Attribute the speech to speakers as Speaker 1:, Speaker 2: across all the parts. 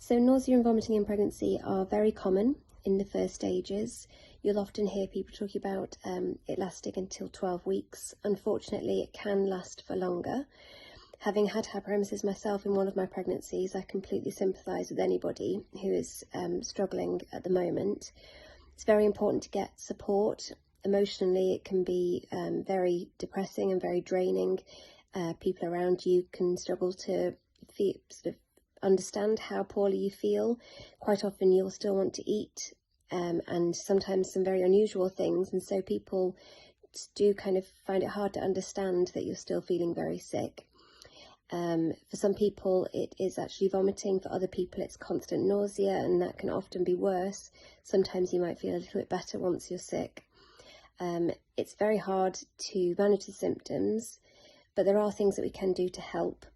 Speaker 1: So nausea and vomiting in pregnancy are very common in the first stages. You'll often hear people talking about it lasting until 12 weeks. Unfortunately, it can last for longer. Having had hyperemesis myself in one of my pregnancies, I completely sympathise with anybody who is struggling at the moment. It's very important to get support. Emotionally, it can be very depressing and very draining. People around you can struggle to understand how poorly you feel. Quite often you'll still want to eat, and sometimes some very unusual things, and so people do kind of find it hard to understand that you're still feeling very sick. For some people it is actually vomiting, for other people it's constant nausea, and that can often be worse. Sometimes you might feel a little bit better once you're sick. It's very hard to manage the symptoms, but there are things that we can do to help.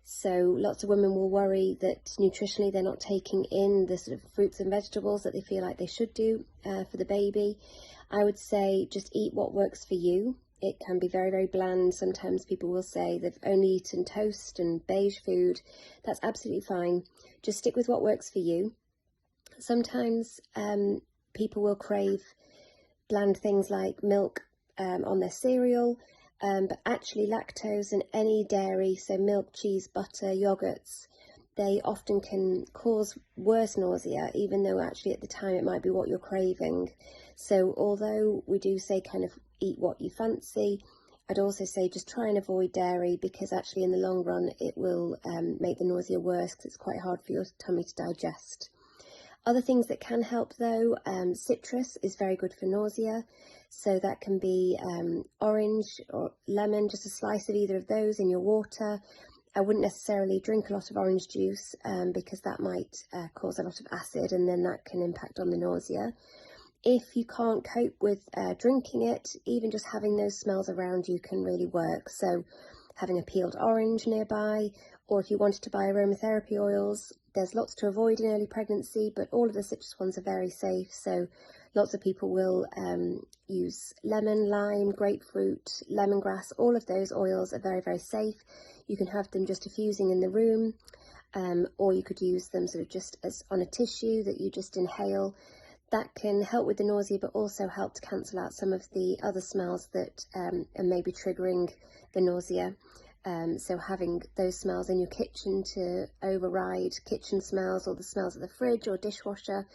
Speaker 1: So lots of women will worry that nutritionally they're not taking in the sort of fruits and vegetables that they feel like they should do for the baby. I would say just eat what works for you. It can be very, very bland. Sometimes people will say they've only eaten toast and beige food. That's absolutely fine. Just stick with what works for you. Sometimes people will crave bland things like milk on their cereal. But actually lactose and any dairy, so milk, cheese, butter, yogurts, they often can cause worse nausea, even though actually at the time it might be what you're craving. So although we do say kind of eat what you fancy, I'd also say just try and avoid dairy, because actually in the long run it will make the nausea worse, because it's quite hard for your tummy to digest. Other things that can help though, citrus is very good for nausea. So that can be orange or lemon, just a slice of either of those in your water. I wouldn't necessarily drink a lot of orange juice because that might cause a lot of acid, and then that can impact on the nausea. If you can't cope with drinking it, even just having those smells around you can really work. So having a peeled orange nearby, or if you wanted to buy aromatherapy oils, there's lots to avoid in early pregnancy, but all of the citrus ones are very safe. So lots of people will use lemon, lime, grapefruit, lemongrass. All of those oils are very, very safe. You can have them just diffusing in the room, or you could use them sort of just as on a tissue that you just inhale. That can help with the nausea, but also help to cancel out some of the other smells that are maybe triggering the nausea. So having those smells in your kitchen to override kitchen smells or the smells of the fridge or dishwasher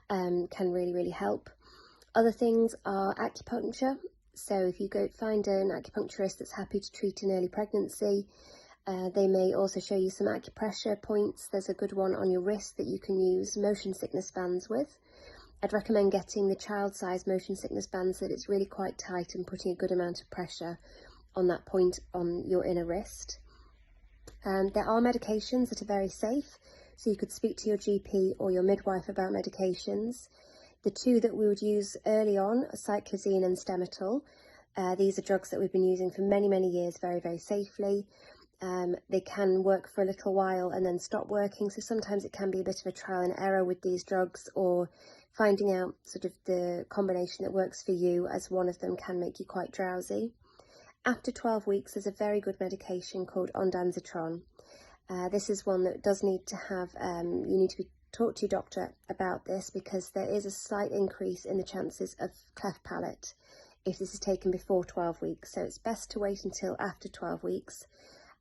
Speaker 1: can really, really help. Other things are acupuncture. So if you go find an acupuncturist that's happy to treat in early pregnancy, they may also show you some acupressure points. There's a good one on your wrist that you can use motion sickness bands with. I'd recommend getting the child-size motion sickness bands so that it's really quite tight and putting a good amount of pressure on that point on your inner wrist. There are medications that are very safe, so you could speak to your GP or your midwife about medications. The two that we would use early on are cyclizine and Stemitol. These are drugs that we've been using for many, many years very, very safely. They can work for a little while and then stop working, so sometimes it can be a bit of a trial and error with these drugs, or finding out sort of the combination that works for you, as one of them can make you quite drowsy. After 12 weeks, there's a very good medication called ondansetron. This is one that does need to have, you need to talk to your doctor about this, because there is a slight increase in the chances of cleft palate if this is taken before 12 weeks. So it's best to wait until after 12 weeks.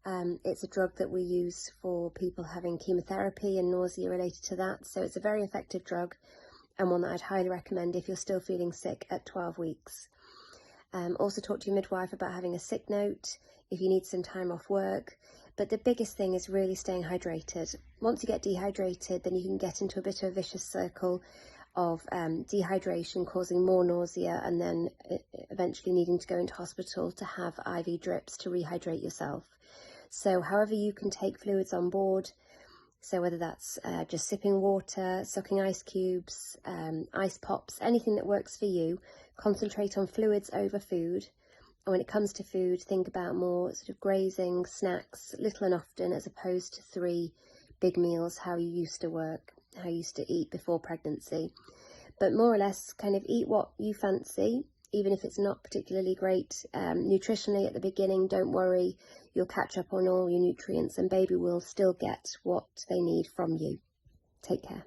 Speaker 1: It's a drug that we use for people having chemotherapy and nausea related to that. So it's a very effective drug, and one that I'd highly recommend if you're still feeling sick at 12 weeks. Also talk to your midwife about having a sick note if you need some time off work. But the biggest thing is really staying hydrated. Once you get dehydrated, then you can get into a bit of a vicious circle of dehydration causing more nausea, and then eventually needing to go into hospital to have IV drips to rehydrate yourself. So however you can take fluids on board, so whether that's just sipping water, sucking ice cubes, ice pops, anything that works for you, concentrate on fluids over food. And when it comes to food, think about more sort of grazing, snacks, little and often, as opposed to 3 big meals, how you used to work, how you used to eat before pregnancy. But more or less kind of eat what you fancy, even if it's not particularly great nutritionally at the beginning. Don't worry, you'll catch up on all your nutrients and baby will still get what they need from you. Take care.